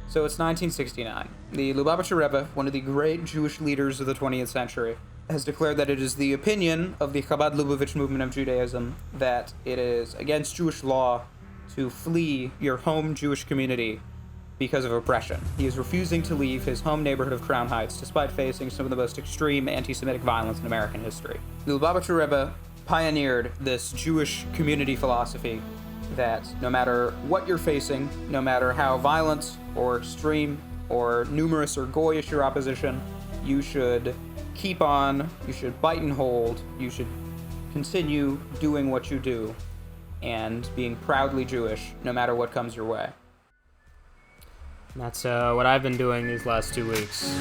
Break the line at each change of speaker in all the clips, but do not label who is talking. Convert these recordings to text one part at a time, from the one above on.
So it's 1969. The Lubavitcher Rebbe, one of the great Jewish leaders of the 20th century, has declared that it is the opinion of the Chabad Lubavitch movement of Judaism that it is against Jewish law to flee your home Jewish community because of oppression. He is refusing to leave his home neighborhood of Crown Heights despite facing some of the most extreme anti-Semitic violence in American history. The Lubavitcher Rebbe pioneered this Jewish community philosophy that no matter what you're facing, no matter how violent or extreme or numerous or goyish your opposition, you should keep on, you should bite and hold, you should continue doing what you do and being proudly Jewish no matter what comes your way.
And that's what I've been doing these last 2 weeks.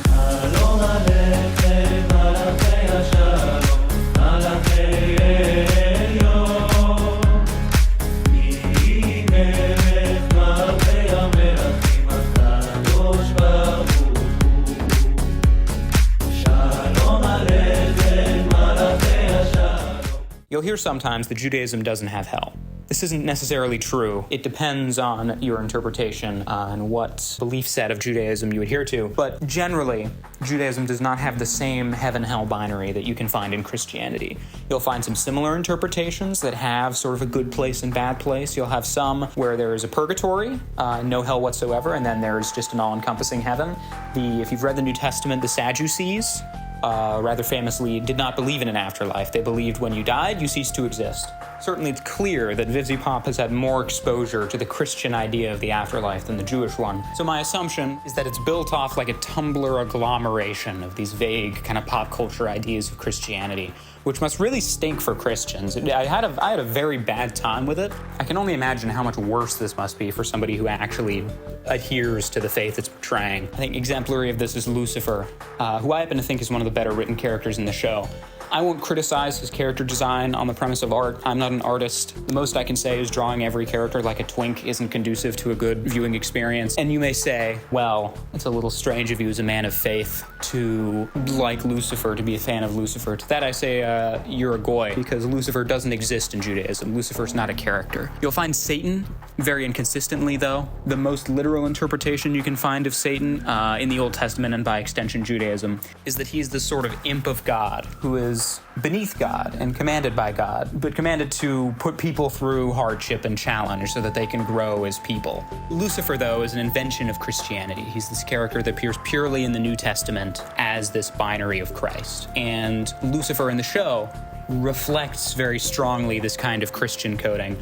You'll hear sometimes that Judaism doesn't have hell. This isn't necessarily true. It depends on your interpretation on what belief set of Judaism you adhere to. But generally, Judaism does not have the same heaven-hell binary that you can find in Christianity. You'll find some similar interpretations that have sort of a good place and bad place. You'll have some where there is a purgatory, no hell whatsoever, and then there's just an all-encompassing heaven. If you've read the New Testament, the Sadducees, rather famously, did not believe in an afterlife. They believed when you died, you ceased to exist. Certainly it's clear that Vivzi Pop has had more exposure to the Christian idea of the afterlife than the Jewish one. So my assumption is that it's built off like a Tumblr agglomeration of these vague kind of pop culture ideas of Christianity, which must really stink for Christians. I had a very bad time with it. I can only imagine how much worse this must be for somebody who actually adheres to the faith it's portraying. I think exemplary of this is Lucifer, who I happen to think is one of the better written characters in the show. I won't criticize his character design on the premise of art. I'm not an artist. The most I can say is drawing every character like a twink isn't conducive to a good viewing experience. And you may say, well, it's a little strange of you as a man of faith to like Lucifer, to be a fan of Lucifer. To that I say, you're a goy, because Lucifer doesn't exist in Judaism. Lucifer's not a character. You'll find Satan, very inconsistently though. The most literal interpretation you can find of Satan in the Old Testament and by extension Judaism is that he's the sort of imp of God who is beneath God and commanded by God, but commanded to put people through hardship and challenge so that they can grow as people. Lucifer, though, is an invention of Christianity. He's this character that appears purely in the New Testament as this binary of Christ. And Lucifer in the show reflects very strongly this kind of Christian coding.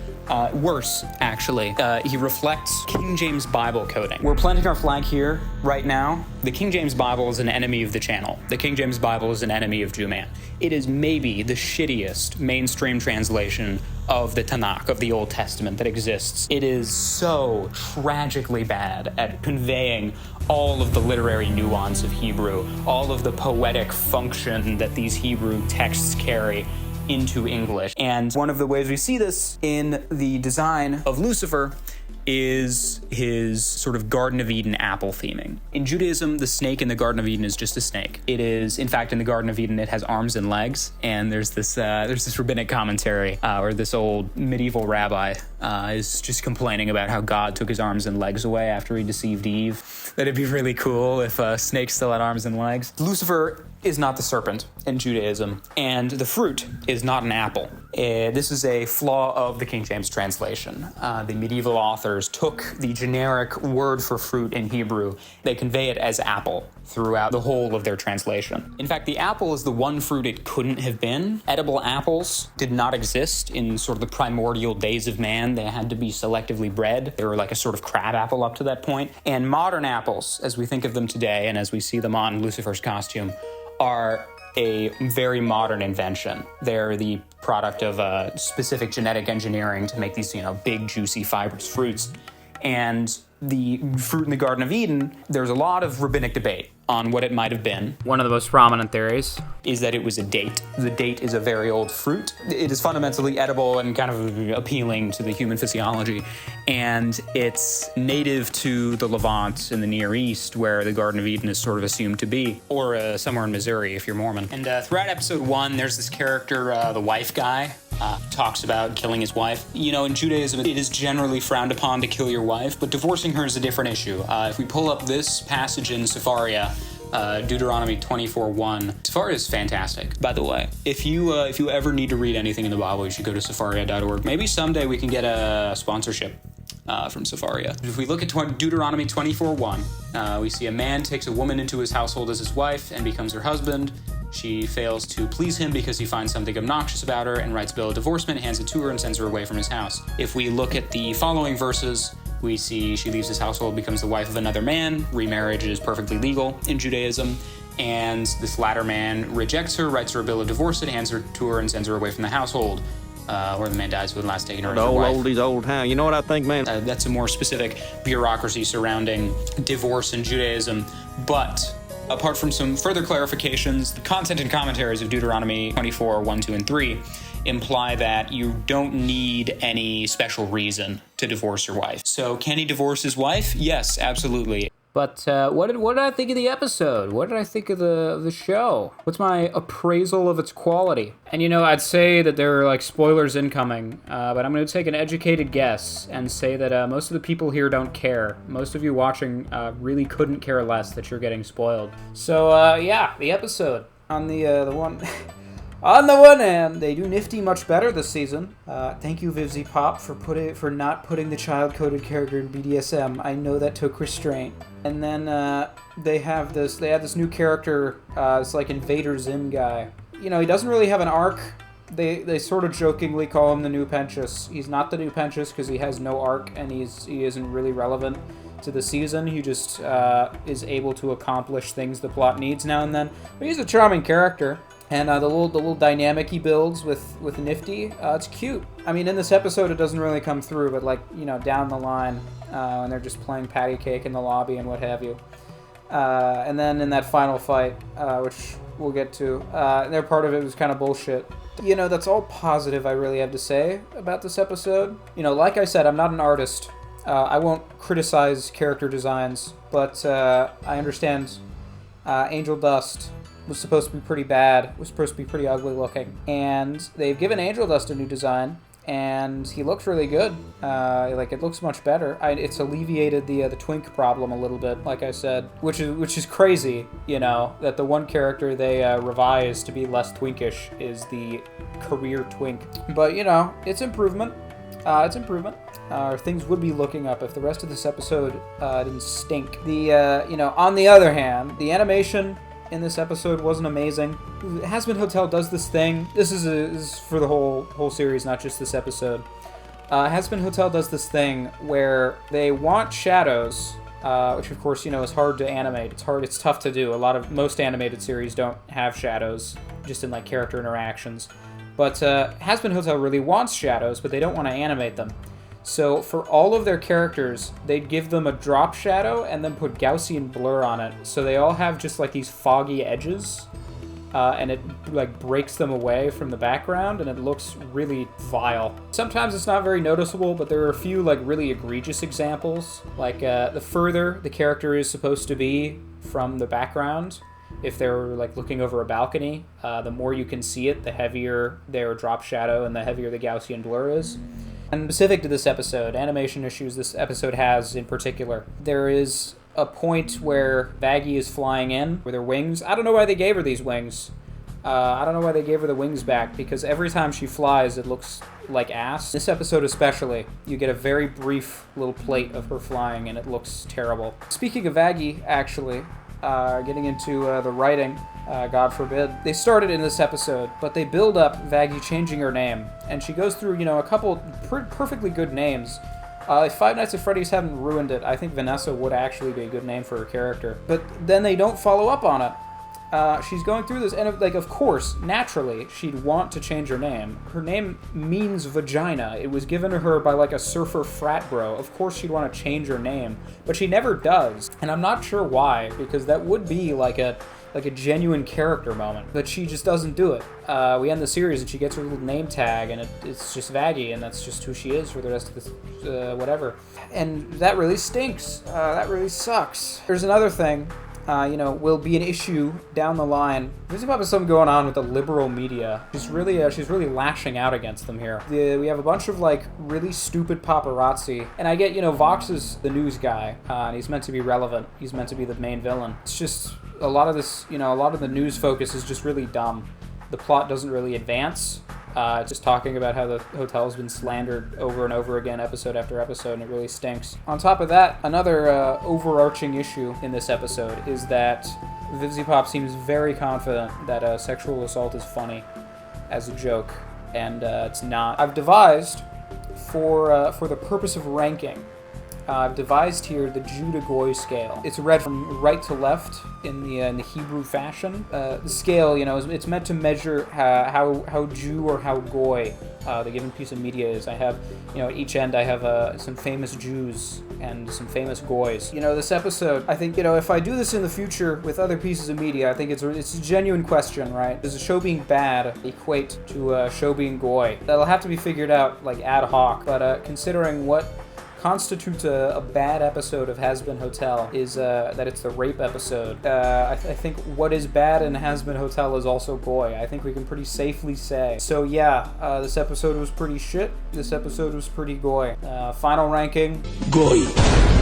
Worse, actually. He reflects King James Bible coding. We're planting our flag here right now. The King James Bible is an enemy of the channel. The King James Bible is an enemy of Jew-man. It is maybe the shittiest mainstream translation of the Tanakh, of the Old Testament that exists. It is so tragically bad at conveying all of the literary nuance of Hebrew, all of the poetic function that these Hebrew texts carry into English. And one of the ways we see this in the design of Lucifer is his sort of Garden of Eden apple theming. In Judaism, the snake in the Garden of Eden is just a snake. It is, in fact, in the Garden of Eden, it has arms and legs, and there's this rabbinic commentary where this old medieval rabbi is just complaining about how God took his arms and legs away after he deceived Eve. That it'd be really cool if snakes still had arms and legs. Lucifer is not the serpent in Judaism, and the fruit is not an apple. This is a flaw of the King James translation. The medieval authors took the generic word for fruit in Hebrew. They convey it as apple throughout the whole of their translation. In fact, the apple is the one fruit it couldn't have been. Edible apples did not exist in sort of the primordial days of man. They had to be selectively bred. They were like a sort of crab apple up to that point. And modern apples, as we think of them today and as we see them on Lucifer's costume, are a very modern invention. They're the product of specific genetic engineering to make these, big, juicy, fibrous fruits. And the fruit in the Garden of Eden, there's a lot of rabbinic debate on what it might have been.
One of the most prominent theories
is that it was a date. The date is a very old fruit. It is fundamentally edible and kind of appealing to the human physiology. And it's native to the Levant in the Near East, where the Garden of Eden is sort of assumed to be, or somewhere in Missouri if you're Mormon. And throughout episode 1, there's this character, the wife guy, talks about killing his wife. You know, in Judaism, it is generally frowned upon to kill your wife, but divorcing her is a different issue. If we pull up this passage in Sepharia, Deuteronomy 24:1. Sepharia is fantastic, by the way. If you ever need to read anything in the Bible, you should go to sepharia.org. Maybe someday we can get a sponsorship from Sepharia. If we look at Deuteronomy 24:1, we see a man takes a woman into his household as his wife and becomes her husband. She fails to please him because he finds something obnoxious about her and writes a bill of divorcement, hands it to her, and sends her away from his house. If we look at the following verses, we see she leaves his household, becomes the wife of another man. Remarriage is perfectly legal in Judaism. And this latter man rejects her, writes her a bill of divorce, hands her to her, and sends her away from the household. Or the man dies with last taken her as a wife.
Oldie's old hound. You know what I think, man?
That's a more specific bureaucracy surrounding divorce in Judaism. But apart from some further clarifications, the content and commentaries of Deuteronomy 24:1, 2, and 3 imply that you don't need any special reason to divorce your wife. So can he divorce his wife? Yes, absolutely.
But what did I think of the episode? What did I think of the show? What's my appraisal of its quality? And you know, I'd say that there are like spoilers incoming, but I'm going to take an educated guess and say that most of the people here don't care. Most of you watching really couldn't care less that you're getting spoiled. So yeah, the episode on the one. On the one hand, they do Nifty much better this season. Thank you, Vivzy Pop, for not putting the child-coded character in BDSM. I know that took restraint. And then they add this new character. It's like Invader Zim guy. You know, he doesn't really have an arc. They sort of jokingly call him the new Penious. He's not the new Penious because he has no arc and he isn't really relevant to the season. He just is able to accomplish things the plot needs now and then. But he's a charming character. And the little dynamic he builds with Nifty, it's cute. I mean, in this episode, it doesn't really come through, but like, you know, down the line, when they're just playing patty cake in the lobby and what have you. And then in that final fight, which we'll get to, their part of it was kind of bullshit. You know, that's all positive I really have to say about this episode. You know, like I said, I'm not an artist. I won't criticize character designs, but I understand Angel Dust was supposed to be pretty bad, was supposed to be pretty ugly looking. And they've given Angel Dust a new design, and he looks really good. Like, it looks much better. It's alleviated the twink problem a little bit, like I said, which is crazy, you know, that the one character they revised to be less twinkish is the career twink. But, you know, it's improvement. Things would be looking up if the rest of this episode didn't stink. You know, on the other hand, the animation in this episode wasn't amazing. Hazbin Hotel does this thing. This is for the whole series, not just this episode. Hazbin Hotel does this thing where they want shadows, which of course, you know, is hard to animate. It's tough to do. Most animated series don't have shadows, just in like character interactions. But Hazbin Hotel really wants shadows, but they don't want to animate them. So for all of their characters, they'd give them a drop shadow and then put Gaussian blur on it. So they all have just like these foggy edges, and it like breaks them away from the background, and it looks really vile. Sometimes it's not very noticeable, but there are a few like really egregious examples. Like the further the character is supposed to be from the background, if they're like looking over a balcony, the more you can see it, the heavier their drop shadow and the heavier the Gaussian blur is. And specific to this episode, animation issues this episode has in particular, there is a point where Baggy is flying in with her wings. I don't know why they gave her these wings. I don't know why they gave her the wings back, because every time she flies, it looks like ass. This episode especially, you get a very brief little plate of her flying, and it looks terrible. Speaking of Baggy, actually, getting into the writing, God forbid. They started in this episode, but they build up Vaggie changing her name, and she goes through, you know, a couple perfectly good names. If Five Nights at Freddy's hadn't ruined it, I think Vanessa would actually be a good name for her character. But then they don't follow up on it. She's going through this, and like, of course, naturally, she'd want to change her name. Her name means vagina. It was given to her by like a surfer frat bro. Of course she'd want to change her name, but she never does. And I'm not sure why, because that would be like a genuine character moment, but she just doesn't do it. We end the series and she gets her little name tag, and it's just Vaggie, and that's just who she is for the rest of this, whatever. And that really stinks. That really sucks. There's another thing. will be an issue down the line. There's about something going on with the liberal media. She's really lashing out against them here. We have a bunch of like really stupid paparazzi, and I get, Vox is the news guy, and he's meant to be relevant. He's meant to be the main villain. It's just a lot of this, a lot of the news focus is just really dumb. The plot doesn't really advance. Just talking about how the hotel's been slandered over and over again, episode after episode, and it really stinks. On top of that, another overarching issue in this episode is that Vivziepop seems very confident that sexual assault is funny as a joke, and it's not. I've devised, for the purpose of ranking, I've devised here the Jew to Goy scale. It's read from right to left in the Hebrew fashion. The scale, it's meant to measure how Jew or how Goy the given piece of media is. I have, at each end I have some famous Jews and some famous Goys. This episode, I think, if I do this in the future with other pieces of media, I think it's a genuine question, right? Does a show being bad equate to a show being Goy? That'll have to be figured out like ad hoc, but considering what constitutes a bad episode of Hazbin Hotel is that it's the rape episode. I think what is bad in Hazbin Hotel is also Goy. I think we can pretty safely say. So yeah, this episode was pretty shit. This episode was pretty Goy. Final ranking.
Goy.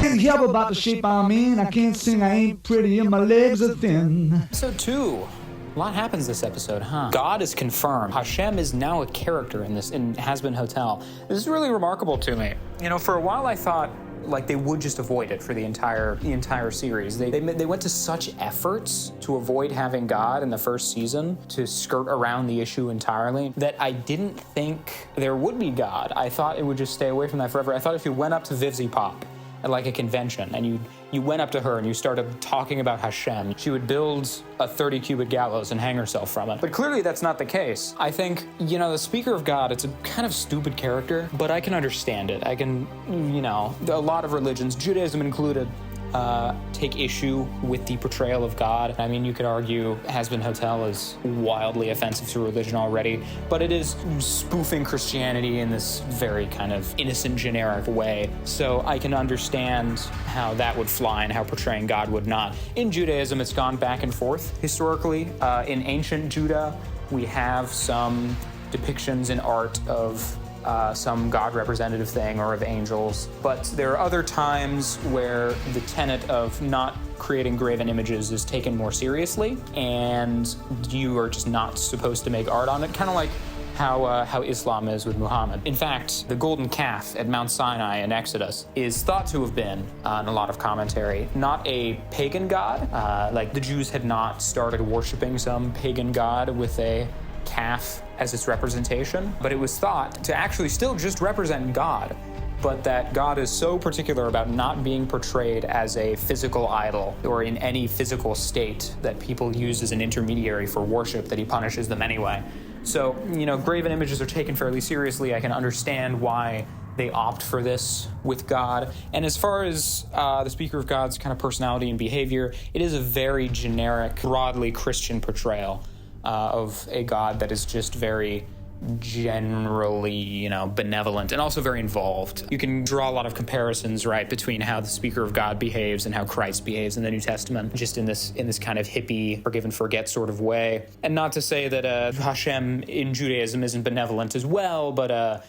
Can't help about the shape I'm in. I can't sing, I ain't pretty, and my legs are thin.
Episode 2. A lot happens this episode, huh? God is confirmed. Hashem is now a character in Hazbin Hotel. This is really remarkable to me. For a while I thought like they would just avoid it for the entire series. They went to such efforts to avoid having God in the first season, to skirt around the issue entirely, that I didn't think there would be God. I thought it would just stay away from that forever. I thought if you went up to Vivziepop at like a convention and you went up to her and you started talking about Hashem, she would build a 30-cubit gallows and hang herself from it. But clearly that's not the case. I think, the Speaker of God, it's a kind of stupid character, but I can understand it. I can, a lot of religions, Judaism included, take issue with the portrayal of God. I mean, you could argue Hazbin Hotel is wildly offensive to religion already, but it is spoofing Christianity in this very kind of innocent, generic way. So I can understand how that would fly and how portraying God would not. In Judaism, it's gone back and forth historically. In ancient Judah, we have some depictions in art of some God representative thing or of angels. But there are other times where the tenet of not creating graven images is taken more seriously, and you are just not supposed to make art on it, kind of like how Islam is with Muhammad. In fact, the golden calf at Mount Sinai in Exodus is thought to have been, in a lot of commentary, not a pagan god. Like the Jews had not started worshiping some pagan god with a calf as its representation, but it was thought to actually still just represent God, but that God is so particular about not being portrayed as a physical idol or in any physical state that people use as an intermediary for worship that he punishes them anyway. So, graven images are taken fairly seriously. I can understand why they opt for this with God. And as far as the Speaker of God's kind of personality and behavior, it is a very generic, broadly Christian portrayal of a God that is just very generally, benevolent and also very involved. You can draw a lot of comparisons, right, between how the Speaker of God behaves and how Christ behaves in the New Testament, just in this kind of hippie, forgive and forget sort of way. And not to say that Hashem in Judaism isn't benevolent as well, but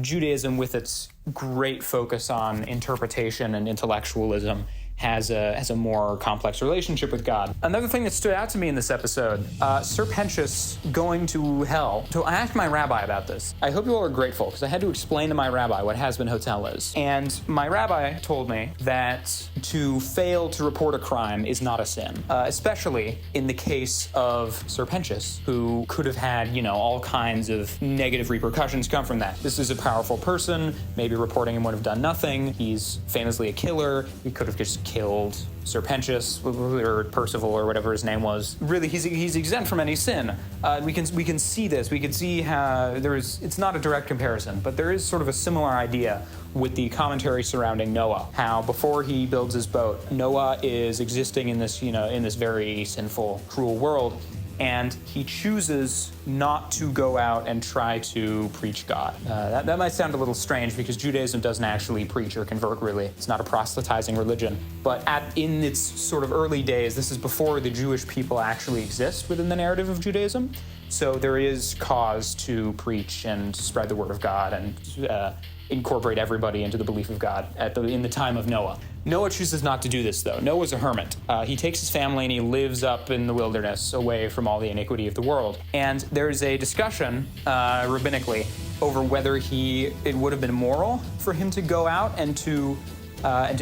Judaism, with its great focus on interpretation and intellectualism, has a more complex relationship with God. Another thing that stood out to me in this episode, Sir Penious going to hell. So I asked my rabbi about this. I hope you all are grateful, because I had to explain to my rabbi what Hazbin Hotel is. And my rabbi told me that to fail to report a crime is not a sin, especially in the case of Sir Penious, who could have had, all kinds of negative repercussions come from that. This is a powerful person. Maybe reporting him would have done nothing. He's famously a killer. He could have just killed Sir Penious or Percival or whatever his name was. Really, he's exempt from any sin. We can see this. We can see how it's not a direct comparison, but there is sort of a similar idea with the commentary surrounding Noah. How before he builds his boat, Noah is existing in this, in this very sinful, cruel world. and he chooses not to go out and try to preach God. That might sound a little strange because Judaism doesn't actually preach or convert, really. It's not a proselytizing religion. But in its sort of early days, this is before the Jewish people actually exist within the narrative of Judaism. So there is cause to preach and spread the word of God and incorporate everybody into the belief of God in the time of Noah. Noah chooses not to do this, though. Noah's a hermit. He takes his family and he lives up in the wilderness away from all the iniquity of the world. And there's a discussion rabbinically over whether it would have been moral for him to go out and to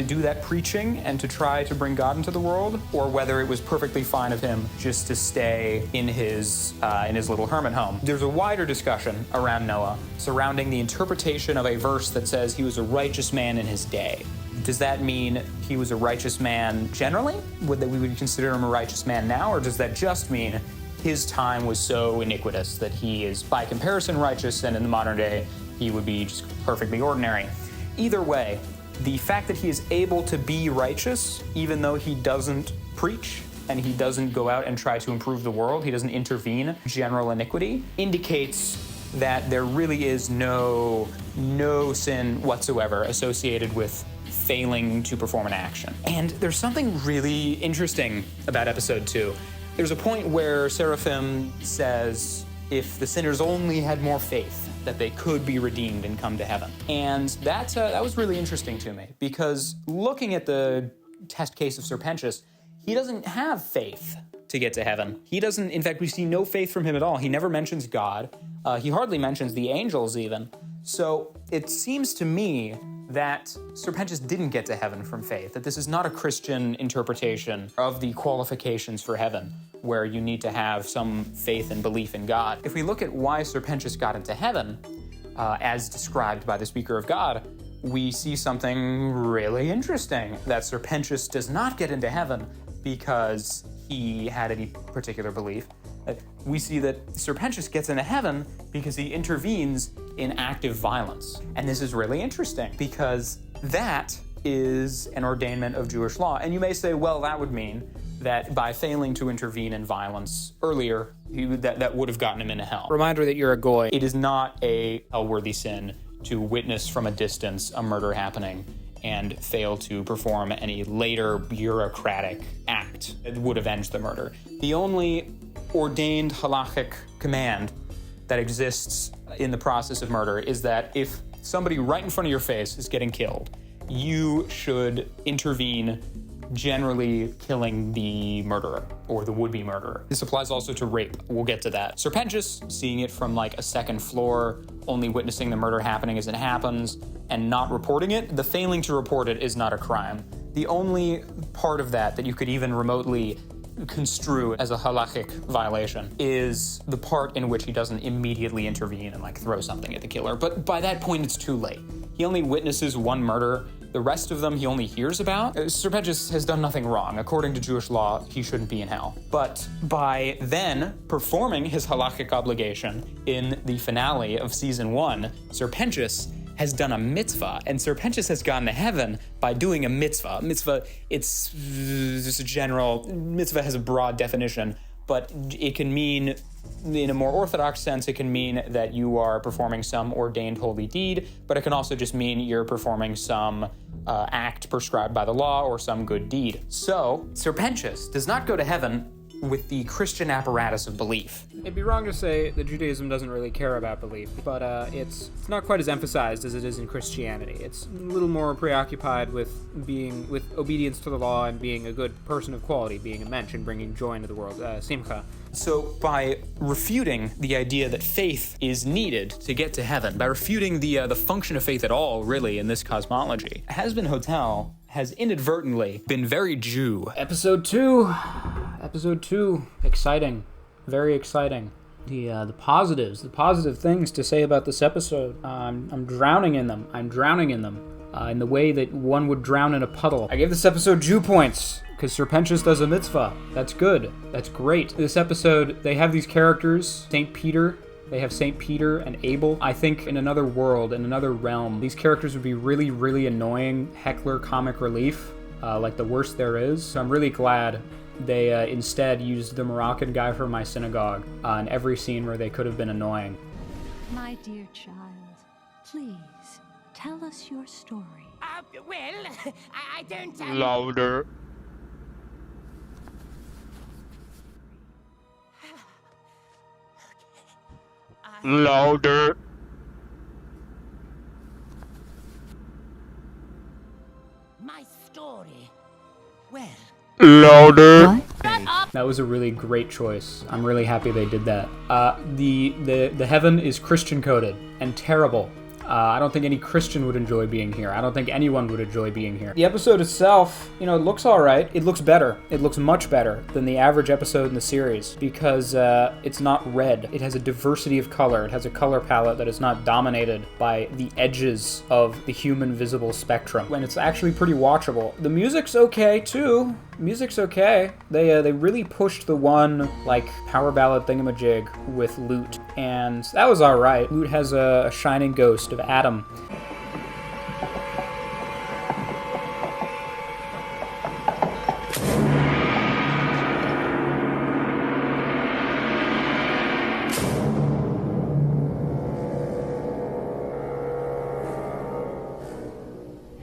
do that preaching and to try to bring God into the world, or whether it was perfectly fine of him just to stay in his little hermit home. There's a wider discussion around Noah surrounding the interpretation of a verse that says he was a righteous man in his day. Does that mean he was a righteous man generally? We would consider him a righteous man now, or does that just mean his time was so iniquitous that he is, by comparison, righteous, and in the modern day, he would be just perfectly ordinary? Either way, the fact that he is able to be righteous, even though he doesn't preach and he doesn't go out and try to improve the world, he doesn't intervene general iniquity, indicates that there really is no sin whatsoever associated with failing to perform an action. And there's something really interesting about episode 2. There's a point where Seraphim says, if the sinners only had more faith, that they could be redeemed and come to heaven. And that was really interesting to me, because looking at the test case of Serpentius, he doesn't have faith to get to heaven. He doesn't, in fact, we see no faith from him at all. He never mentions God. He hardly mentions the angels even. So it seems to me that Serpentius didn't get to heaven from faith, that this is not a Christian interpretation of the qualifications for heaven, where you need to have some faith and belief in God. If we look at why Serpentius got into heaven, as described by the Speaker of God, we see something really interesting, that Serpentius does not get into heaven because he had any particular belief. We see that Serpentius gets into heaven because he intervenes in active violence. And this is really interesting because that is an ordainment of Jewish law. And you may say, well, that would mean that by failing to intervene in violence earlier, that would have gotten him into hell. Reminder that you're a GOY. It is not a worthy sin to witness from a distance a murder happening and fail to perform any later bureaucratic act that would avenge the murder. The only ordained halachic command that exists in the process of murder is that if somebody right in front of your face is getting killed, you should intervene, generally killing the murderer or the would-be murderer. This applies also to rape. We'll get to that. Serpentius, seeing it from like a second floor, only witnessing the murder happening as it happens and not reporting it, the failing to report it is not a crime. The only part of that you could even remotely construe as a halachic violation is the part in which he doesn't immediately intervene and like throw something at the killer. But by that point, it's too late. He only witnesses one murder. The rest of them he only hears about. Serpentius has done nothing wrong. According to Jewish law, he shouldn't be in hell. But by then performing his halachic obligation in the finale of season 1, Serpentius has done a mitzvah, and Serpentius has gone to heaven by doing a mitzvah. Mitzvah, it's just a general, mitzvah has a broad definition, but it can mean, in a more orthodox sense, it can mean that you are performing some ordained holy deed, but it can also just mean you're performing some act prescribed by the law or some good deed. So, Serpentius does not go to heaven with the Christian apparatus of belief.
It'd be wrong to say that Judaism doesn't really care about belief, but it's not quite as emphasized as it is in Christianity. It's a little more preoccupied with obedience to the law and being a good person of quality, being a mensch and bringing joy into the world, simcha.
So by refuting the idea that faith is needed to get to heaven, by refuting the function of faith at all, really, in this cosmology, Hazbin Hotel has inadvertently been very Jew.
Episode 2, exciting, very exciting. The positive things to say about this episode. I'm drowning in them. In the way that one would drown in a puddle. I gave this episode Jew points because Serpentius does a mitzvah. That's good. That's great. This episode, they have these characters, St. Peter. They have St. Peter and Abel. I think in another world, in another realm, these characters would be really, really annoying heckler comic relief, like the worst there is. So I'm really glad They instead used the Moroccan guy from my synagogue in every scene where they could have been annoying.
My dear child, please tell us your story.
Well, I don't...
Louder. Louder.
My story. Well...
Louder.
That was a really great choice. I'm really happy they did that. The heaven is Christian coded and terrible. I don't think any Christian would enjoy being here. I don't think anyone would enjoy being here. The episode itself, it looks all right. It looks better. It looks much better than the average episode in the series because it's not red. It has a diversity of color. It has a color palette that is not dominated by the edges of the human visible spectrum. And it's actually pretty watchable. The music's okay, too. Music's okay. They really pushed the one, power ballad thingamajig with Lute, and that was all right. Lute has a shining ghost of Adam.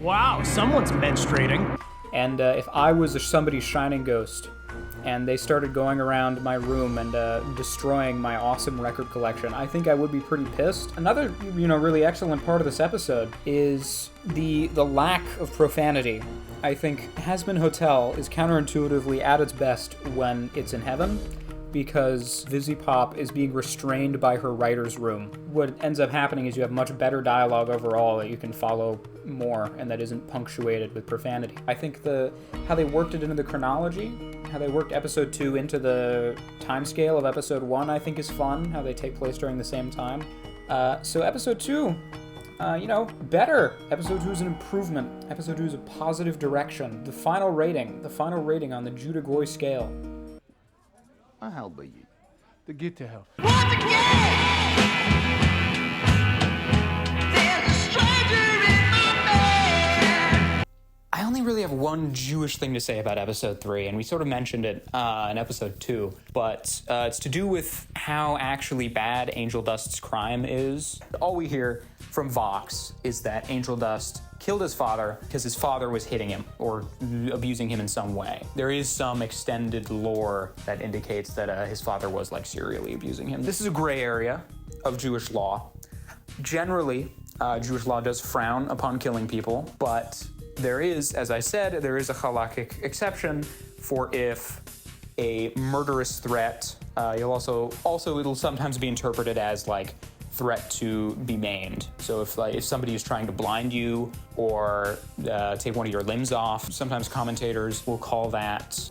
Wow, someone's menstruating.
And if I was somebody's shining ghost, and they started going around my room and destroying my awesome record collection, I think I would be pretty pissed. Another, really excellent part of this episode is the lack of profanity. I think Hazbin Hotel is counterintuitively at its best when it's in heaven, because Vizzy Pop is being restrained by her writer's room. What ends up happening is you have much better dialogue overall that you can follow more and that isn't punctuated with profanity. I think how they worked it into the chronology, how they worked episode 2 into the time scale of episode 1, I think is fun, how they take place during the same time. So episode 2, better. Episode 2 is an improvement. Episode 2 is a positive direction. The final rating on the GOY scale.
How be you? To get to hell.
I only really have one Jewish thing to say about episode 3, and we sort of mentioned it in episode 2, but it's to do with how actually bad Angel Dust's crime is. All we hear from Vox is that Angel Dust killed his father because his father was hitting him or abusing him in some way. There is some extended lore that indicates that his father was serially abusing him. This is a gray area of Jewish law. Generally, Jewish law does frown upon killing people, but there is, as I said, there is a halakhic exception for if a murderous threat, it'll sometimes be interpreted as threat to be maimed. So if somebody is trying to blind you or take one of your limbs off, sometimes commentators will call that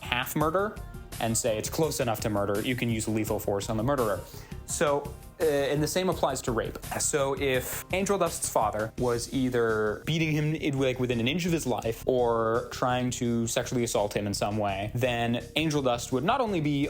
half murder and say it's close enough to murder. You can use lethal force on the murderer. So, and the same applies to rape. So if Angel Dust's father was either beating him within an inch of his life or trying to sexually assault him in some way, then Angel Dust would not only be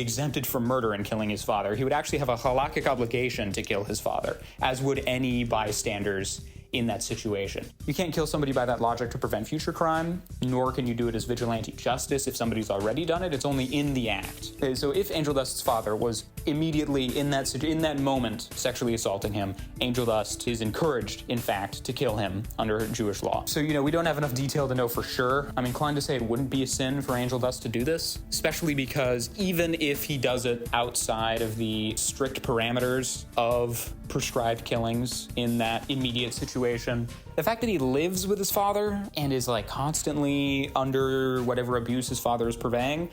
exempted from murder and killing his father, he would actually have a halakhic obligation to kill his father, as would any bystanders in that situation. You can't kill somebody by that logic to prevent future crime, nor can you do it as vigilante justice if somebody's already done it. It's only in the act. So if Angel Dust's father was immediately in that moment sexually assaulting him, Angel Dust is encouraged, in fact, to kill him under Jewish law. So, we don't have enough detail to know for sure. I'm inclined to say it wouldn't be a sin for Angel Dust to do this, especially because even if he does it outside of the strict parameters of prescribed killings in that immediate situation, the fact that he lives with his father and is constantly under whatever abuse his father is purveying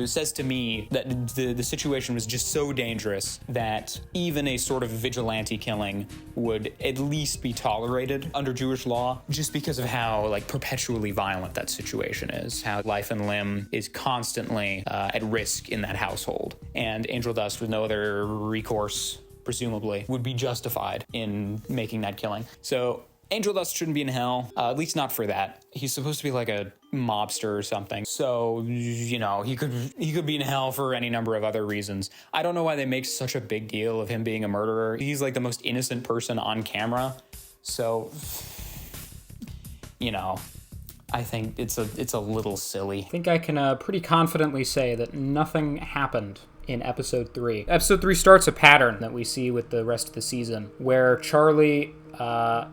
says to me that the situation was just so dangerous that even a sort of vigilante killing would at least be tolerated under Jewish law, just because of how perpetually violent that situation is, how life and limb is constantly at risk in that household. And Angel Dust, with no other recourse, presumably, would be justified in making that killing. So Angel Dust shouldn't be in hell, at least not for that. He's supposed to be a mobster or something. So, he could be in hell for any number of other reasons. I don't know why they make such a big deal of him being a murderer. He's the most innocent person on camera. So, I think it's a little silly.
I think I can pretty confidently say that nothing happened in episode 3. Episode 3 starts a pattern that we see with the rest of the season, where Charlie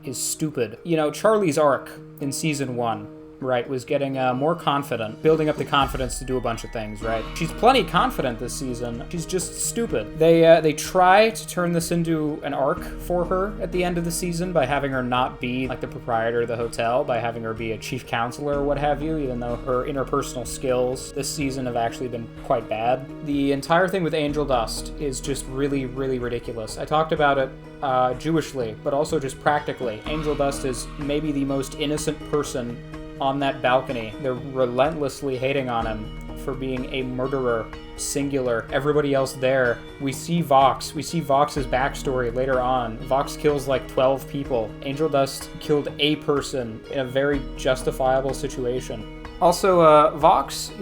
is stupid. You know, Charlie's arc in season 1, right, was getting more confident, building up the confidence to do a bunch of things, right? She's plenty confident this season. She's just stupid. They try to turn this into an arc for her at the end of the season by having her not be like the proprietor of the hotel, by having her be a chief counselor or what have you, even though her interpersonal skills this season have actually been quite bad. The entire thing with Angel Dust is just really, really ridiculous. I talked about it Jewishly, but also just practically. Angel Dust is maybe the most innocent person on that balcony. They're relentlessly hating on him for being a murderer, singular. Everybody else there, we see Vox. We see Vox's backstory later on. Vox kills like 12 people. Angel Dust killed a person in a very justifiable situation. Also, Vox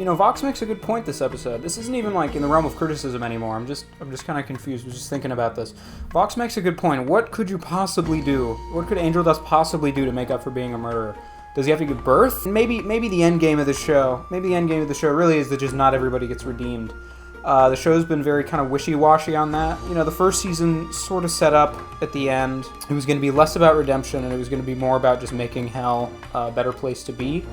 makes a good point this episode. This isn't even like in the realm of criticism anymore. I'm just kind of confused. I was just thinking about this. Vox makes a good point. What could you possibly do? What could Angel Dust possibly do to make up for being a murderer? Does he have to give birth? Maybe the end game of the show. Maybe the end game of the show really is that just not everybody gets redeemed. The show's been very kind of wishy-washy on that. You know, the first season sort of set up at the end. It was going to be less about redemption, and it was going to be more about just making hell a better place to be.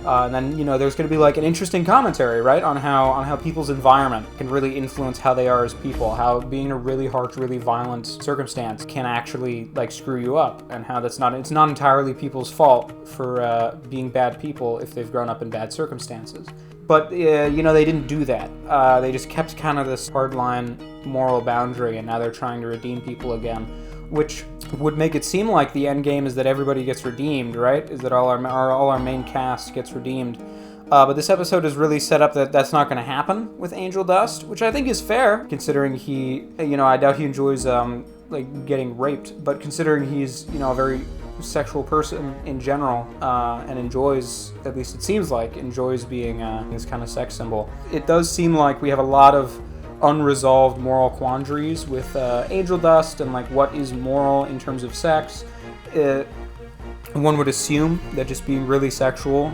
And then, you know, there's going to be like an interesting commentary, right, on how people's environment can really influence how they are as people, how being in a really harsh, really violent circumstance can actually like screw you up, and how it's not entirely people's fault for being bad people if they've grown up in bad circumstances. But, you know, they didn't do that. They just kept kind of this hardline moral boundary, and now they're trying to redeem people again, which would make it seem like the end game is that everybody gets redeemed, right? Is that all our main cast gets redeemed. But this episode is really set up that that's not going to happen with Angel Dust, which I think is fair, considering he, you know, I doubt he enjoys like getting raped, but considering he's, you know, a very sexual person in general, and enjoys, at least it seems like, enjoys being this kind of sex symbol. It does seem like we have a lot of unresolved moral quandaries with Angel Dust and like what is moral in terms of sex. One would assume that just being really sexual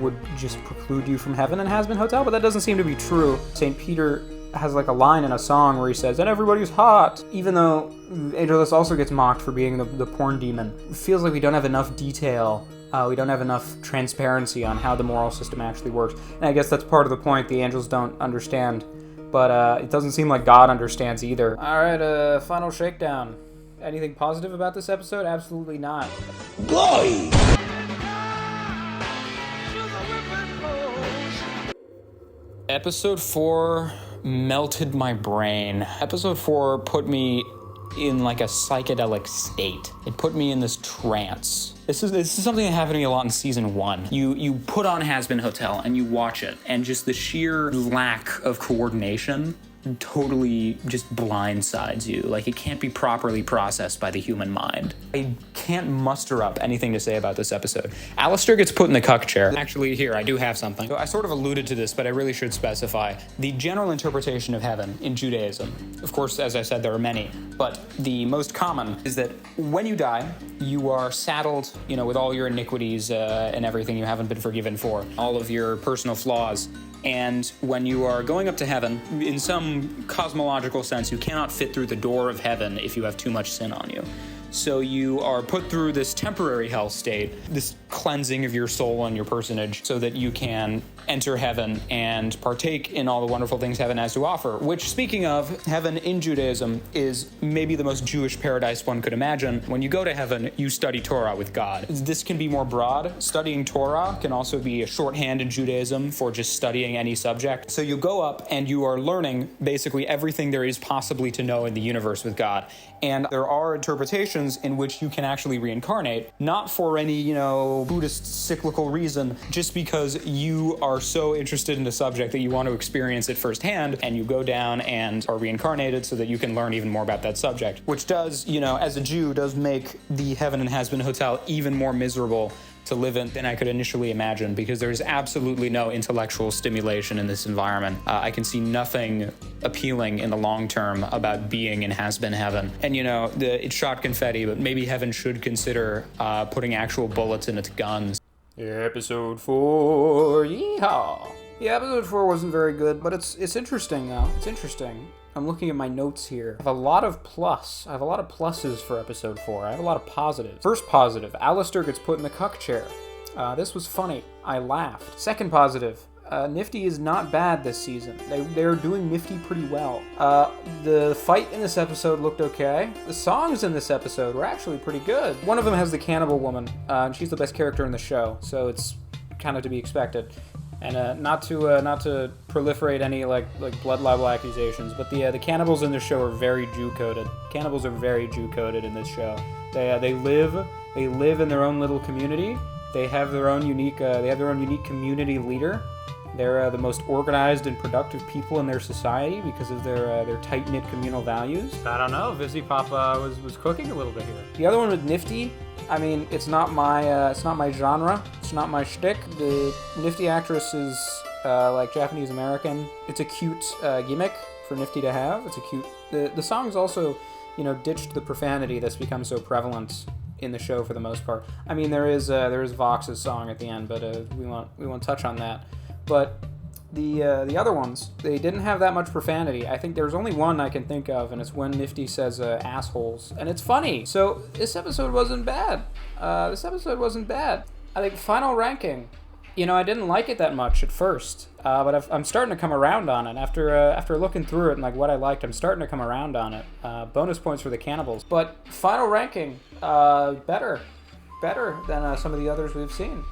would just preclude you from heaven in Hazbin Hotel, but that doesn't seem to be true. St. Peter has like a line in a song where he says, "And everybody's hot," even though Angel Dust also gets mocked for being the porn demon. It feels like we don't have enough detail. We don't have enough transparency on how the moral system actually works. And I guess that's part of the point. The angels don't understand. But it doesn't seem like God understands either. All right, final shakedown. Anything positive about this episode? Absolutely not.
GOY!
Episode 4 melted my brain. Episode 4 put me in like a psychedelic state. It put me in this trance. This is something that happened to me a lot in season 1. You put on Hazbin Hotel and you watch it, and just the sheer lack of coordination totally just blindsides you. Like, it can't be properly processed by the human mind. I can't muster up anything to say about this episode. Alistair gets put in the cuck chair. Actually, here, I do have something. I sort of alluded to this, but I really should specify. The general interpretation of heaven in Judaism, of course, as I said, there are many, but the most common is that when you die, you are saddled, you know, with all your iniquities and everything you haven't been forgiven for, all of your personal flaws. And when you are going up to heaven, in some cosmological sense, you cannot fit through the door of heaven if you have too much sin on you. So you are put through this temporary hell state, this cleansing of your soul and your personage, so that you can enter heaven and partake in all the wonderful things heaven has to offer. Which, speaking of, heaven in Judaism is maybe the most Jewish paradise one could imagine. When you go to heaven, you study Torah with God. This can be more broad. Studying Torah can also be a shorthand in Judaism for just studying any subject. So you go up and you are learning basically everything there is possibly to know in the universe with God. And there are interpretations in which you can actually reincarnate, not for any, you know, Buddhist cyclical reason, just because you are so interested in the subject that you want to experience it firsthand, and you go down and are reincarnated so that you can learn even more about that subject, which does, you know, as a Jew, does make the Heaven and Hazbin Hotel even more miserable to live in than I could initially imagine, because there's absolutely no intellectual stimulation in this environment. I can see nothing appealing in the long term about being in Hazbin Heaven. And, you know, it shot confetti, but maybe Heaven should consider putting actual bullets in its guns.
Episode 4, yeehaw! Yeah, episode 4 wasn't very good, but it's interesting though. It's interesting. I'm looking at my notes here. I have a lot of pluses for episode 4. I have a lot of positives. First positive, Alistair gets put in the cuck chair. This was funny. I laughed. Second positive, Nifty is not bad this season. They're doing Nifty pretty well. The fight in this episode looked okay. The songs in this episode were actually pretty good. One of them has the cannibal woman, and she's the best character in the show, so it's kind of to be expected. And not to proliferate any like blood libel accusations, but the cannibals in this show are very Jew-coded. Cannibals are very Jew-coded in this show. They live in their own little community. They have their own unique community leader. They're the most organized and productive people in their society because of their tight-knit communal values. I don't know, Vizzy Papa was cooking a little bit here. The other one with Nifty, I mean, it's not my genre. It's not my shtick. The Nifty actress is like Japanese American. It's a cute gimmick for Nifty to have. It's a cute. The song's also, ditched the profanity that's become so prevalent in the show for the most part. I mean, there is Vox's song at the end, but we won't touch on that. But the other ones, they didn't have that much profanity. I think there's only one I can think of, and it's when Nifty says assholes, and it's funny. So this episode wasn't bad. I think final ranking, I didn't like it that much at first, but I'm starting to come around on it. After looking through it and like what I liked, I'm starting to come around on it. Bonus points for the cannibals. But final ranking, better than some of the others we've seen.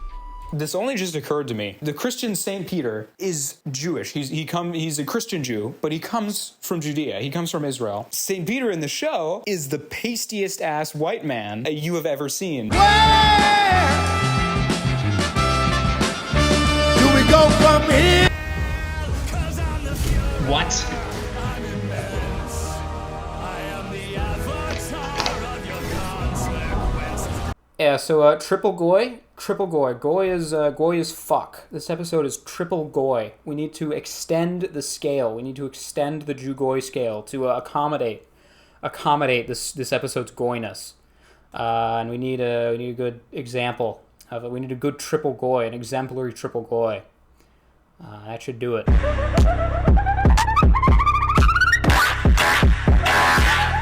This only just occurred to me. The Christian Saint Peter is Jewish. He's a Christian Jew, but he comes from Judea. He comes from Israel. Saint Peter in the show is the pastiest ass white man you have ever seen.
Do we go from here?
What?
Yeah, so triple goy. Goy is fuck. This episode is triple goy. We need to extend the scale. We need to extend the Jew-goy scale to accommodate this episode's goyness. And we need a good example of it. We need a good triple goy, an exemplary triple goy. That should do it.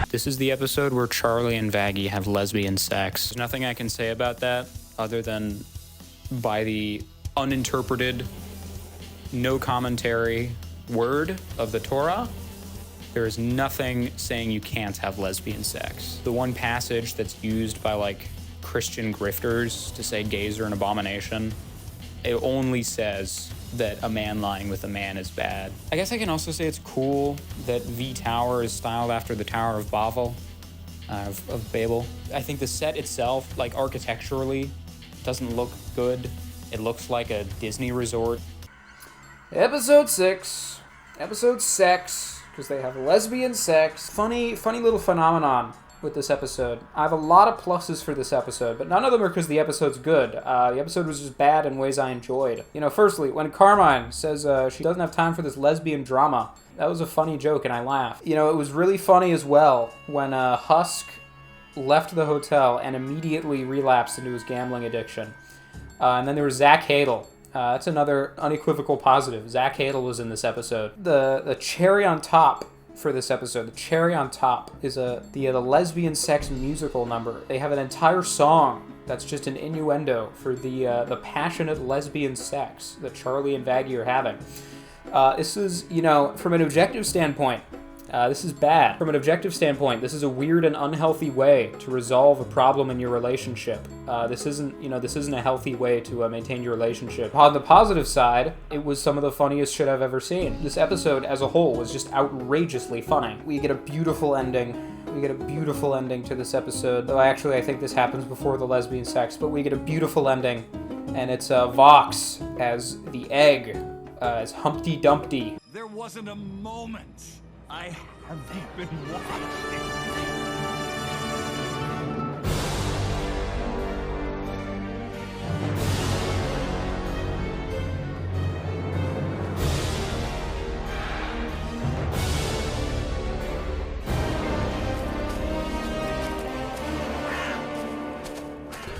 This is the episode where Charlie and Vaggie have lesbian sex. There's nothing I can say about that other than by the uninterpreted, no commentary word of the Torah. There is nothing saying you can't have lesbian sex. The one passage that's used by like Christian grifters to say gays are an abomination, it only says that a man lying with a man is bad. I guess I can also say it's cool that V Tower is styled after the Tower of Babel, of Babel. I think the set itself, like architecturally, doesn't look good. It looks like a Disney resort.
Episode 6. Episode sex, because they have lesbian sex. Funny little phenomenon with this episode. I have a lot of pluses for this episode, but none of them are because the episode's good. The episode was just bad in ways I enjoyed. Firstly, when Carmine says she doesn't have time for this lesbian drama, that was a funny joke and I laughed. It was really funny as well when Husk left the hotel and immediately relapsed into his gambling addiction. And then there was Zach Hadel. That's another unequivocal positive. Zach Hadel was in this episode. The cherry on top for this episode, the cherry on top, is the lesbian sex musical number. They have an entire song that's just an innuendo for the passionate lesbian sex that Charlie and Vaggie are having. This is, from an objective standpoint, this is bad. From an objective standpoint, this is a weird and unhealthy way to resolve a problem in your relationship. This isn't a healthy way to maintain your relationship. On the positive side, it was some of the funniest shit I've ever seen. This episode as a whole was just outrageously funny. We get a beautiful ending. To this episode. Though I think this happens before the lesbian sex, but we get a beautiful ending. And it's Vox as the egg, as Humpty Dumpty.
There wasn't a moment I haven't been watching.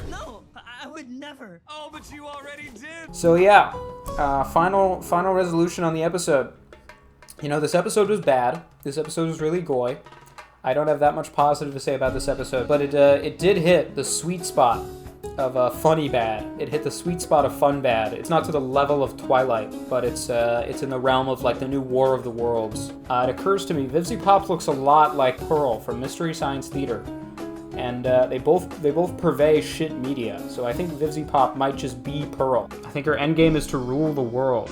No, I would never.
never. Oh, but you already did.
So yeah, final resolution on the episode. You know, this episode was bad. This episode was really goy. I don't have that much positive to say about this episode, but it did hit the sweet spot of funny bad. It hit the sweet spot of fun bad. It's not to the level of Twilight, but it's in the realm of like the new War of the Worlds. It occurs to me, Vivzy Pop looks a lot like Pearl from Mystery Science Theater, and they both purvey shit media. So I think Vivzy Pop might just be Pearl. I think her endgame is to rule the world.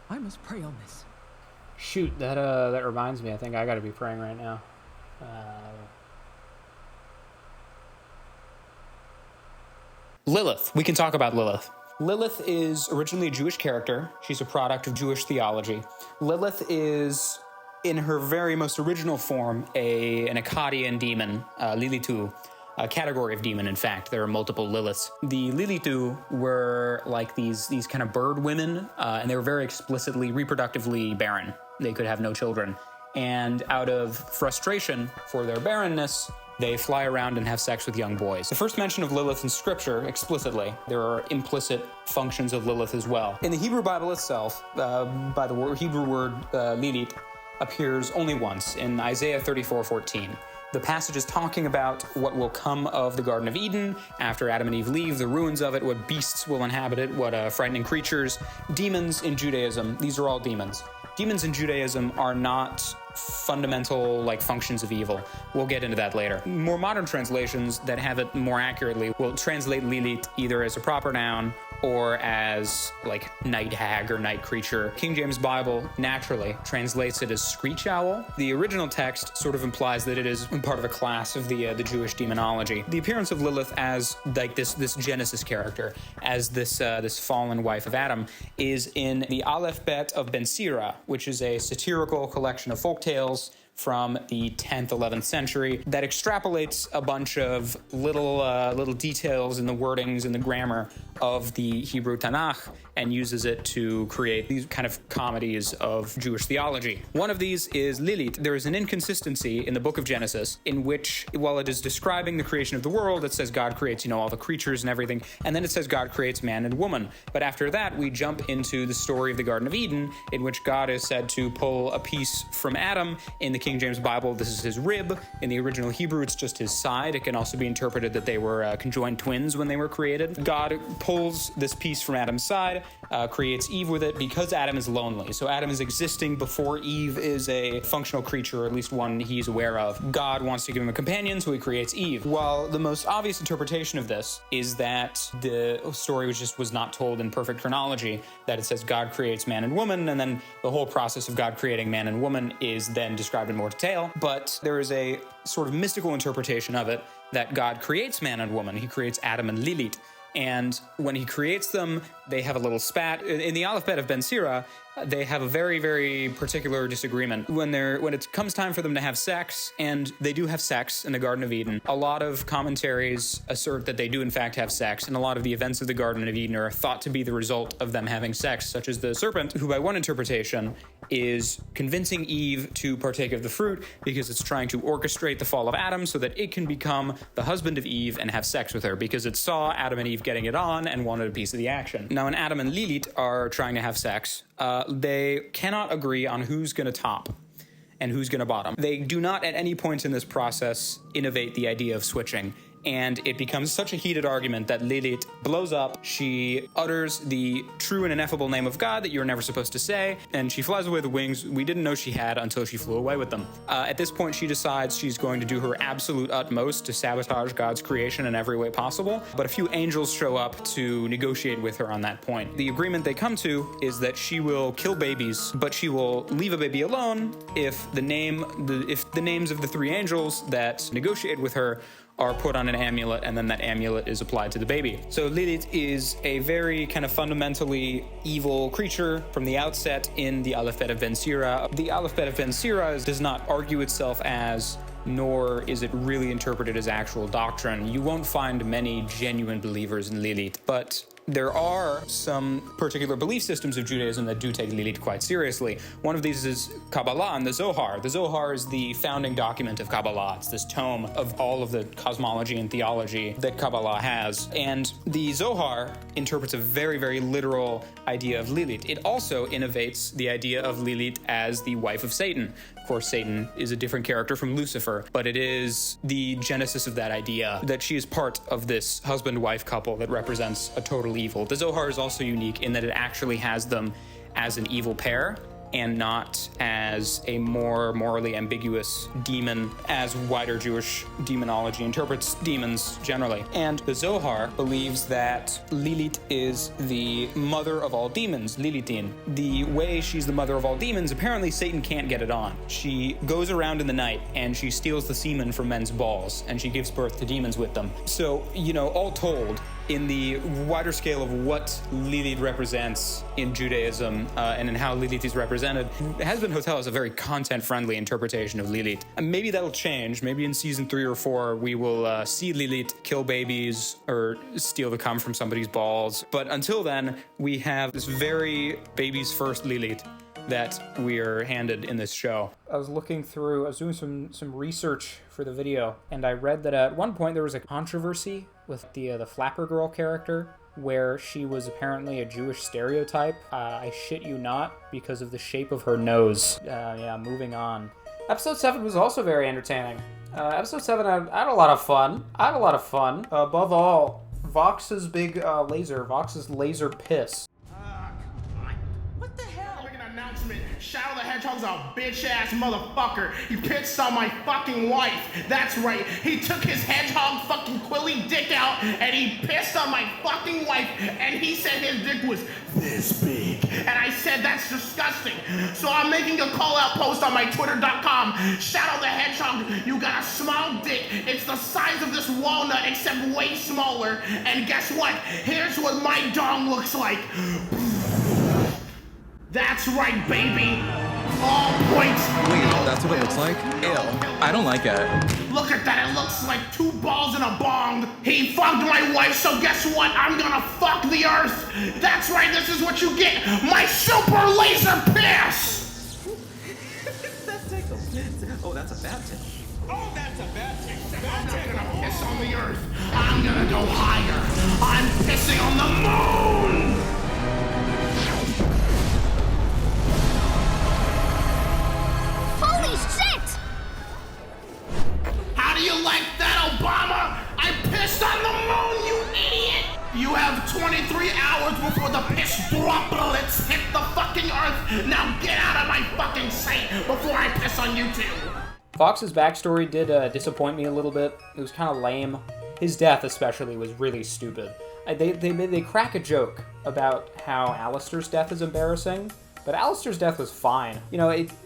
I must pray on this.
Shoot, that reminds me. I think I gotta be praying right now.
Lilith. We can talk about Lilith. Lilith is originally a Jewish character. She's a product of Jewish theology. Lilith is, in her very most original form, an Akkadian demon, Lilitu, a category of demon, in fact. There are multiple Liliths. The Lilitu were like these kind of bird women, and they were very explicitly reproductively barren. They could have no children. And out of frustration for their barrenness, they fly around and have sex with young boys. The first mention of Lilith in scripture, explicitly, there are implicit functions of Lilith as well. In the Hebrew Bible itself, by the Hebrew word Lilith, appears only once, in Isaiah 34:14. The passage is talking about what will come of the Garden of Eden after Adam and Eve leave, the ruins of it, what beasts will inhabit it, what frightening creatures. Demons in Judaism, these are all demons. Demons in Judaism are not fundamental functions of evil. We'll get into that later. More modern translations that have it more accurately will translate Lilith either as a proper noun or as night hag or night creature. King James Bible naturally translates it as screech owl. The original text sort of implies that it is part of a class of the Jewish demonology. The appearance of Lilith as this Genesis character, as this fallen wife of Adam, is in the Aleph Bet of Ben Sira, which is a satirical collection of folk tales from the 10th, 11th century that extrapolates a bunch of little details in the wordings and the grammar of the Hebrew Tanakh and uses it to create these kind of comedies of Jewish theology. One of these is Lilith. There is an inconsistency in the book of Genesis in which, while it is describing the creation of the world, it says God creates, all the creatures and everything, and then it says God creates man and woman. But after that, we jump into the story of the Garden of Eden, in which God is said to pull a piece from Adam. In the King James Bible, this is his rib. In the original Hebrew, it's just his side. It can also be interpreted that they were conjoined twins when they were created. God pulls this piece from Adam's side, creates Eve with it because Adam is lonely. So Adam is existing before Eve is a functional creature, or at least one he's aware of. God wants to give him a companion, so he creates Eve. While the most obvious interpretation of this is that the story was not told in perfect chronology, that it says God creates man and woman, and then the whole process of God creating man and woman is then described in more detail. But there is a sort of mystical interpretation of it that God creates man and woman. He creates Adam and Lilith. And when he creates them, they have a little spat. In the Aleph Bet of Ben Sira, they have a very, very particular disagreement. When it comes time for them to have sex, and they do have sex in the Garden of Eden, a lot of commentaries assert that they do in fact have sex, and a lot of the events of the Garden of Eden are thought to be the result of them having sex, such as the serpent, who by one interpretation is convincing Eve to partake of the fruit because it's trying to orchestrate the fall of Adam so that it can become the husband of Eve and have sex with her, because it saw Adam and Eve getting it on and wanted a piece of the action. Now, when Adam and Lilith are trying to have sex, they cannot agree on who's going to top and who's going to bottom. They do not at any point in this process innovate the idea of switching. And it becomes such a heated argument that Lilith blows up. She utters the true and ineffable name of God that you're never supposed to say, and she flies away with wings we didn't know she had until she flew away with them. At this point, she decides she's going to do her absolute utmost to sabotage God's creation in every way possible, but a few angels show up to negotiate with her on that point. The agreement they come to is that she will kill babies, but she will leave a baby alone if the names of the three angels that negotiate with her are put on an amulet, and then that amulet is applied to the baby. So Lilith is a very kind of fundamentally evil creature from the outset in the Aleph Bet of Ben Sira. The Aleph Bet of Ben Sira does not argue itself as, nor is it really interpreted as actual doctrine. You won't find many genuine believers in Lilith, but There are some particular belief systems of Judaism that do take Lilith quite seriously. One of these is Kabbalah and the Zohar. The Zohar is the founding document of Kabbalah. It's this tome of all of the cosmology and theology that Kabbalah has. And the Zohar interprets a very, very literal idea of Lilith. It also innovates the idea of Lilith as the wife of Satan. Of course, Satan is a different character from Lucifer, but it is the genesis of that idea that she is part of this husband-wife couple that represents a total evil. The Zohar is also unique in that it actually has them as an evil pair and not as a more morally ambiguous demon, as wider Jewish demonology interprets demons generally. And the Zohar believes that Lilith is the mother of all demons, Lilithin. The way she's the mother of all demons, apparently Satan can't get it on. She goes around in the night and she steals the semen from men's balls and she gives birth to demons with them. So, all told, in the wider scale of what Lilith represents in Judaism and in how Lilith is represented, Hazbin Hotel is a very content-friendly interpretation of Lilith. And maybe that'll change. Maybe in season 3 or 4, we will see Lilith kill babies or steal the cum from somebody's balls. But until then, we have this very baby's first Lilith that we are handed in this show.
I was doing some research for the video, and I read that at one point there was a controversy with the Flapper Girl character, where she was apparently a Jewish stereotype. I shit you not, because of the shape of her nose. Moving on. Episode 7 was also very entertaining. Episode 7, I had a lot of fun. Above all, Vox's big Vox's laser piss.
What the hell? Make an announcement. Shadow the Hedgehog's a bitch-ass motherfucker. He pissed on my fucking wife. That's right. He took his hedgehog fucking quilly dick out and he pissed on my fucking wife and he said his dick was this big. And I said that's disgusting. So I'm making a call-out post on my twitter.com. Shadow the Hedgehog, you got a small dick. It's the size of this walnut except way smaller. And guess what? Here's what my dong looks like. That's right, baby. All points.
Wait, that's what it looks like? Ew. I don't like it.
Look at that. It looks like 2 balls in a bong. He fucked my wife, so guess what? I'm gonna fuck the earth. That's right. This is what you get. My super laser piss.
Oh, that's a bad tick.
Oh, that's a bad tick. I'm not gonna piss on the earth. I'm gonna go higher. I'm pissing on the moon.
Holy shit!
How do you like that, Obama? I pissed on the moon, you idiot! You have 23 hours before the piss droplets hit the fucking earth. Now get out of my fucking sight before I piss on you too.
Fox's backstory did disappoint me a little bit. It was kind of lame. His death especially was really stupid. They crack a joke about how Alistair's death is embarrassing, but Alistair's death was fine.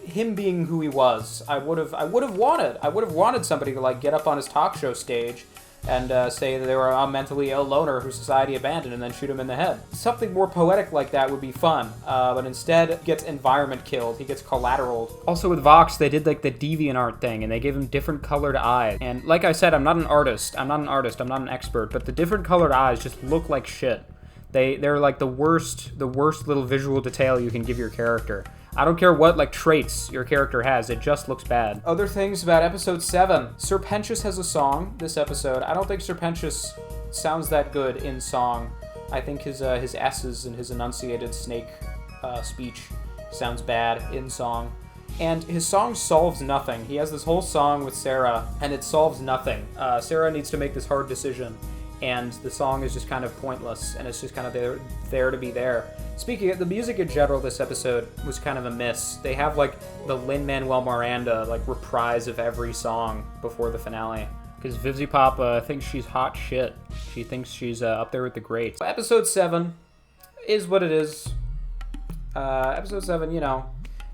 Him being who he was, I would have wanted somebody to get up on his talk show stage and say that they were a mentally ill loner who society abandoned and then shoot him in the head. Something more poetic like that would be fun, but instead he gets environment killed, he gets collateral. Also with Vox, they did the Deviantart thing and they gave him different colored eyes. And like I said, I'm not an artist, I'm not an expert, but the different colored eyes just look like shit. They're like the worst little visual detail you can give your character. I don't care what traits your character has, it just looks bad. Other things about episode 7. Sir Penious has a song this episode. I don't think Sir Penious sounds that good in song. I think his S's and his enunciated snake speech sounds bad in song. And his song solves nothing. He has this whole song with Sarah, and it solves nothing. Sarah needs to make this hard decision, and the song is just kind of pointless, and it's just kind of there to be there. Speaking of the music in general, this episode was kind of a miss. They have the Lin-Manuel Miranda reprise of every song before the finale, because Vivzy Papa thinks she's hot shit. She thinks she's up there with the greats. Episode 7 is what it is. Episode 7,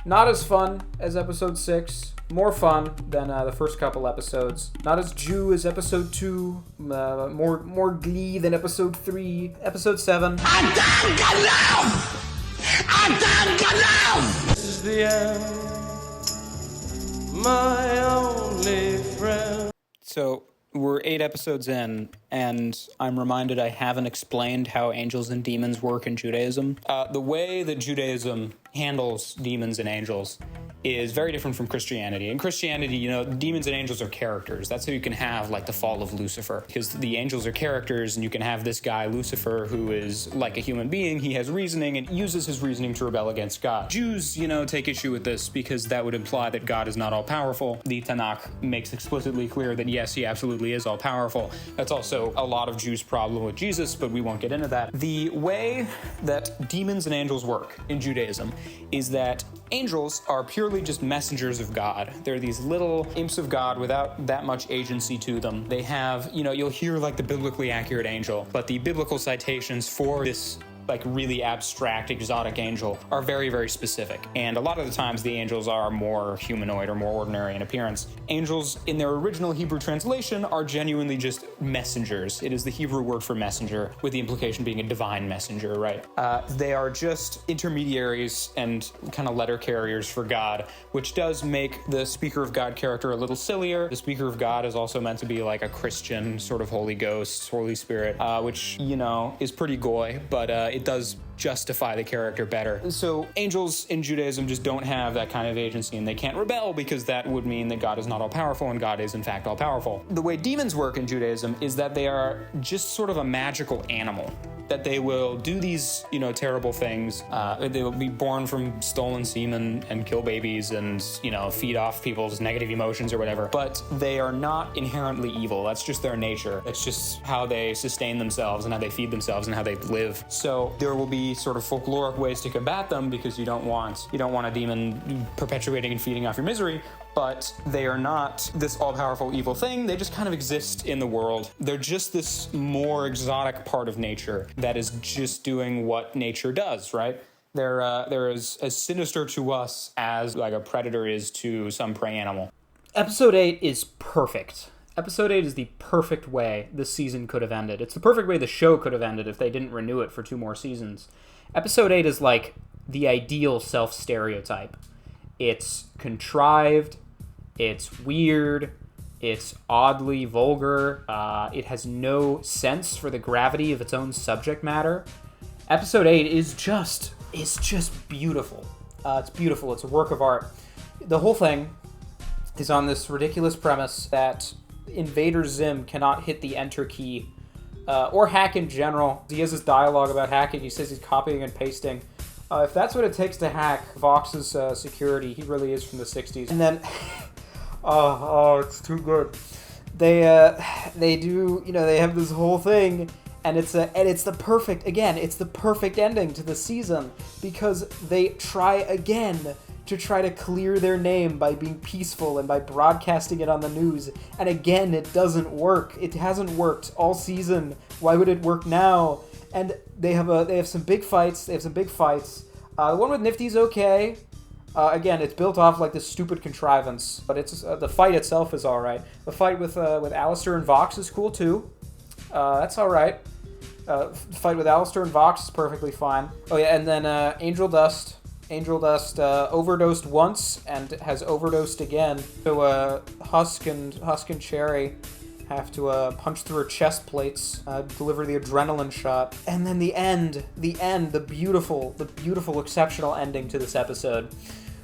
not as fun as episode 6. More fun than the first couple episodes. Not as Jew as episode 2. More glee than episode 3. Episode 7.
This is the end, my only friend.
So We're 8 episodes in, and I'm reminded I haven't explained how angels and demons work in Judaism. The way that Judaism handles demons and angels is very different from Christianity. In Christianity, you know, demons and angels are characters. That's how you can have, like, the fall of Lucifer. Because the angels are characters, and you can have this guy, Lucifer, who is like a human being. He has reasoning and uses his reasoning to rebel against God. Jews, you know, take issue with this because that would imply that God is not all-powerful. The Tanakh makes explicitly clear that, yes, he absolutely is all-powerful. That's also a lot of Jews' problem with Jesus, but we won't get into that. The way that demons and angels work in Judaism is that angels are purely just messengers of God. They're these little imps of God without that much agency to them. They have, you know, you'll hear like the biblically accurate angel, but the biblical citations for this like really abstract, exotic angel are very, very specific. And a lot of the times the angels are more humanoid or more ordinary in appearance. Angels in their original Hebrew translation are genuinely just messengers. It is the Hebrew word for messenger, with the implication being a divine messenger, right? They are just intermediaries and kind of letter carriers for God, which does make the speaker of God character a little sillier. The speaker of God is also meant to be like a Christian sort of Holy Ghost, Holy Spirit, which, you know, is pretty goy, but it does justify the character better. So angels in Judaism just don't have that kind of agency, and they can't rebel because that would mean that God is not all-powerful, and God is in fact all-powerful. The way demons work in Judaism is that they are just sort of a magical animal, that they will do these, you know, terrible things. They will be born from stolen semen and kill babies and, you know, feed off people's negative emotions or whatever. But they are not inherently evil. That's just their nature. That's just how they sustain themselves and how they feed themselves and how they live. So there will be sort of folkloric ways to combat them, because you don't want a demon perpetuating and feeding off your misery. But they are not this all-powerful evil thing. They just kind of exist in the world. They're just this more exotic part of nature that is just doing what nature does, right? They're as sinister to us as like a predator is to some prey animal.
Episode 8 is perfect. Episode 8 is the perfect way this season could have ended. It's the perfect way the show could have ended if they didn't renew it for 2 more seasons. Episode 8 is like the ideal self-stereotype. It's contrived, it's weird, it's oddly vulgar, it has no sense for the gravity of its own subject matter. Episode 8 is just beautiful. It's beautiful, it's a work of art. The whole thing is on this ridiculous premise that Invader Zim cannot hit the enter key, or hack in general. He has this dialogue about hacking, he says he's copying and pasting. If that's what it takes to hack Vox's security, he really is from the 60s. And then, it's too good. They do, you know, they have this whole thing, and it's the perfect ending to the season, because they try again to try to clear their name by being peaceful and by broadcasting it on the news. And again, it doesn't work. It hasn't worked all season. Why would it work now? And they have some big fights. The one with Nifty's okay. Again, it's built off like this stupid contrivance, but it's the fight itself is all right. The fight with Alistair and Vox is cool too. That's all right. The fight with Alistair and Vox is perfectly fine. Oh yeah, and then Angel Dust overdosed once and has overdosed again. So Husk and Cherry have to punch through her chest plates, deliver the adrenaline shot, and then the beautiful, exceptional ending to this episode,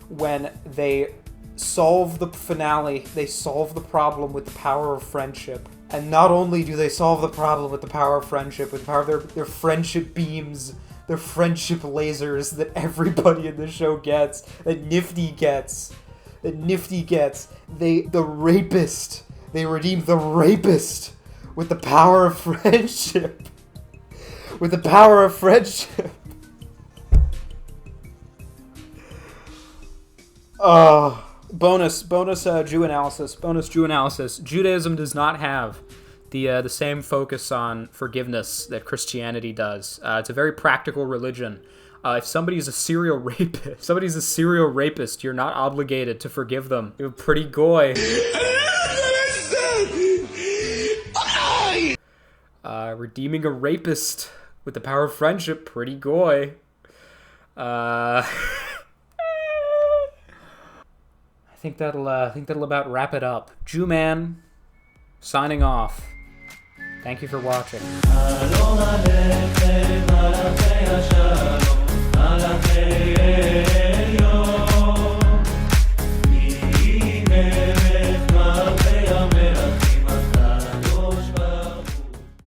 when they solve the finale, they solve the problem with the power of friendship. And not only do they solve the problem with the power of friendship, with the power of their friendship beams, their friendship lasers that everybody in the show gets, that Nifty gets, they redeemed the rapist with the power of friendship. With the power of friendship. Bonus Jew analysis. Judaism does not have the same focus on forgiveness that Christianity does. It's a very practical religion. If somebody's a serial rapist, you're not obligated to forgive them. You're pretty goy. Redeeming a rapist with the power of friendship, pretty goy. I think that'll about wrap it up. Jew Man, signing off. Thank you for watching.